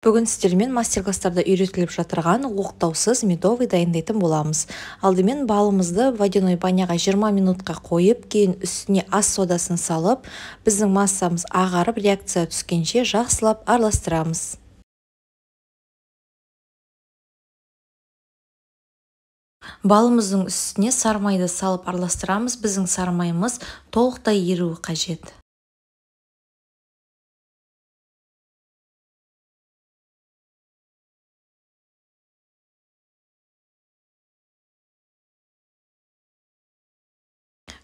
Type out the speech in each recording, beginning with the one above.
Бүгін сіздермен мастер-класстарда үйретіліп жатырған оқтаусыз медовый дайындайтын боламыз. Алдымен балымызды водяной баняға 20 минутқа қойып, кейін үстіне ас содасын салып, біздің массамыз ағарып реакция түскенше жақсылап араластырамыз. Балымыздың үстіне сармайды салып араластырамыз. Біздің сармайымыз толықтай еруі қажет.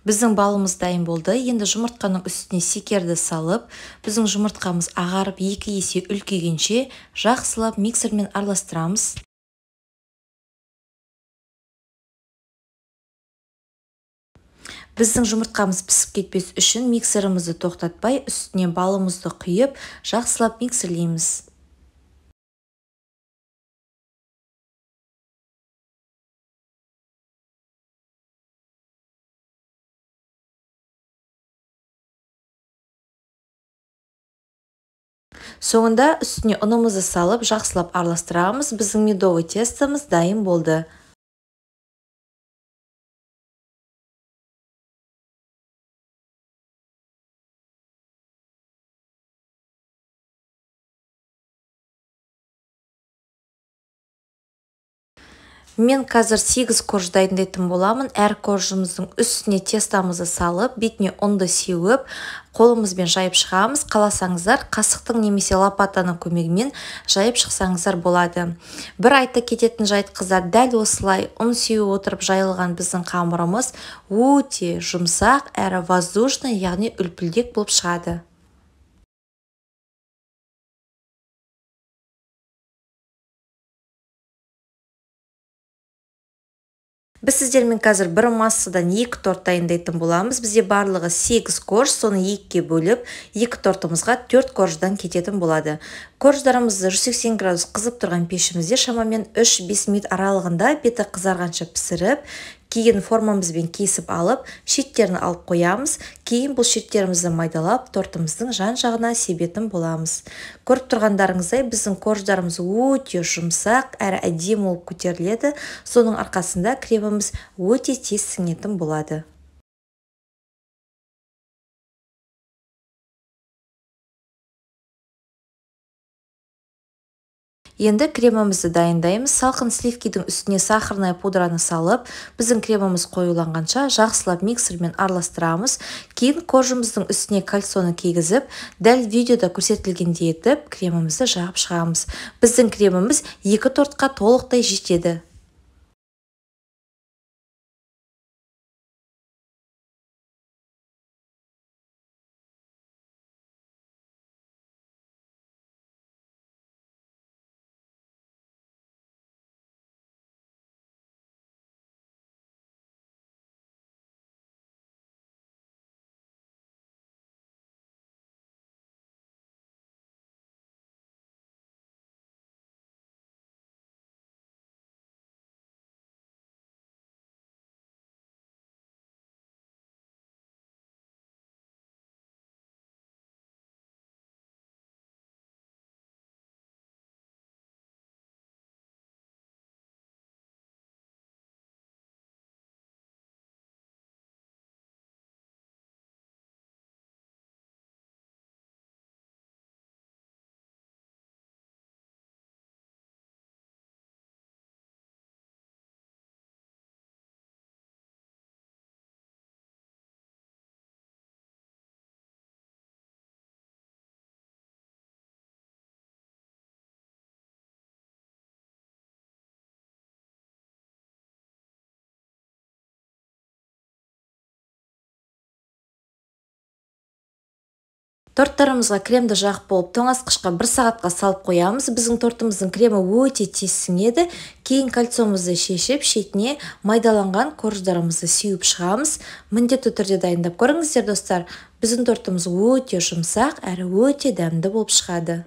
Біздің балымыз дайын болды. Енді жұмыртқаның үстіне секерді салып, біздің жұмыртқамыз ағарып 2 есе үлкейгенше жақсылап миксермен араластырамыз. Біздің жұмыртқамыз пісіп кетпес үшін миксерімізді тоқтатпай, үстіне балымызды құйып, жақсылап миксерлейміз. Соңында үстіне ұнымызды салып, жақсылап араластырамыз. Біздің медовый тестомыз дайын болды. Мен қазір 8 корж дайындайтын боламын. Әр коржымыздың үстіне тестамызды салып, бетіне ұнды сеуіп, қолымызбен жайып шығамыз. Қаласаңыздар, қасықтың немесе лопатаның көмегімен жайып шықсаңыздар болады. Бір айта кететін жайт, қыздар, дәл осылай ұн сеуіп отырып жайылған біздің қамырымыз өте жұмсақ әрі воздушный, яғни үлпілдек болып шығады. Біз сіздермен қазір бір массадан 2 торт дайындайтын боламыз. Бізде барлығы 8 корж, соны 2-ке бөліп, 2 тортымызға 4 корждан кететін болады. Корждарымызды 180 градус қызып тұрған пешімізде шамамен 3-5 минут аралығында беті қызарғанша пісіріп, кейін формамызбен кесіп алып, шеттерін алып қоямыз. Кейін бұл шеттерімізді майдалап, тортымыздың жан-жағына себетін боламыз. Көріп тұрғандарыңыздай, біздің корждарымыз өте жұмсақ әрі әдемі болып көтеріледі. Соның арқасында креміміз өте тез сіңетін болады. Енді кремімізді дайындаймыз. Салқын сливкидің үстіне сахарная пудраны салып, біздің креміміз қоюланғанша жақсылап миксермен араластырамыз. Кейін коржымыздың үстіне кальцоны кигізіп, дәл видеода көрсетілгендей етіп, кремімізді жағып шығамыз. Біздің креміміз 2 тортқа толықтай жетеді. Торттарымызға кремді жағып болып, тоңазытқышқа 1 сағатқа салып қоямыз. Біздің тортымыздың кремі өте тез сіңеді. Кейін кальцомызды шешіп, шетіне майдаланған корждарымызды сеуіп шығамыз. Міндетті түрде дайындап көріңіздер, достар. Біздің тортымыз өте жұмсақ әрі өте дәмді болып шығады.